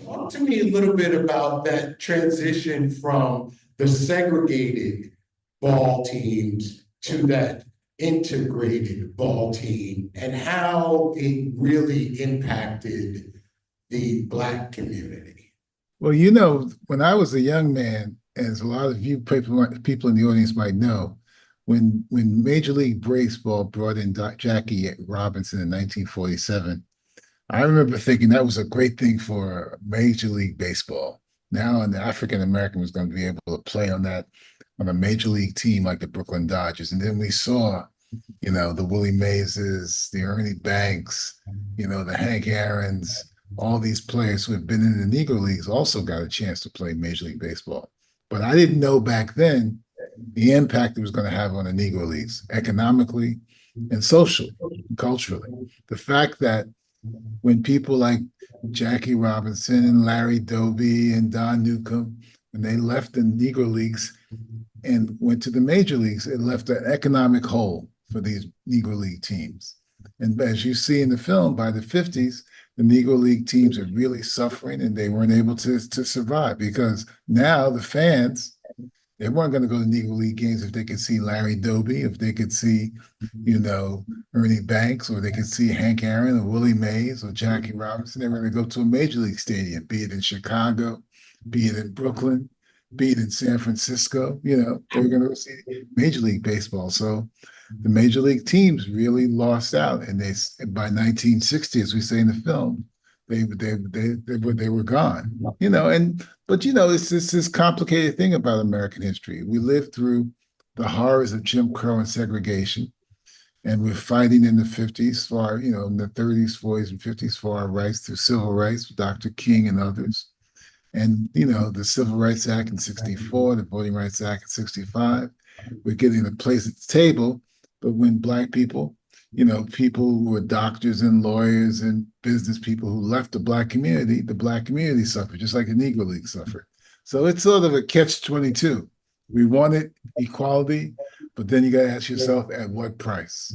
Talk to me a little bit about that transition from the segregated ball teams to that integrated ball team and how it really impacted the Black community. Well, when I was a young man, as a lot of you people in the audience might know, when Major League Baseball brought in Jackie Robinson in 1947, I remember thinking that was a great thing for Major League Baseball. Now, an African American was going to be able to play on a major league team like the Brooklyn Dodgers. And then we saw, the Willie Mayeses, the Ernie Banks, the Hank Aaron's, all these players who have been in the Negro Leagues also got a chance to play Major League Baseball. But I didn't know back then the impact it was going to have on the Negro Leagues economically and socially, and culturally. The fact that when people like Jackie Robinson and Larry Doby and Don Newcomb, when they left the Negro Leagues and went to the major leagues, it left an economic hole for these Negro League teams. And as you see in the film, by the 50s, the Negro League teams are really suffering and they weren't able to survive because now the fans, they weren't going to go to Negro League games if they could see Larry Doby, if they could see, Ernie Banks, or they could see Hank Aaron or Willie Mays or Jackie Robinson. They were going to go to a major league stadium, be it in Chicago, be it in Brooklyn, be it in San Francisco. They were going to see Major League Baseball. So the major league teams really lost out, and by 1960, as we say in the film, they were gone. It's this complicated thing about American history. We lived through the horrors of Jim Crow and segregation, and we're fighting in the 50s for in the 30s, 40s, and 50s for our rights through civil rights with Dr. King and others. And the Civil Rights Act in 64, the Voting Rights Act in 65, we're getting a place at the table. But when Black people, people who were doctors and lawyers and business people who left the Black community suffered, just like the Negro League suffered. So it's sort of a catch-22. We wanted equality, but then you got to ask yourself, at what price?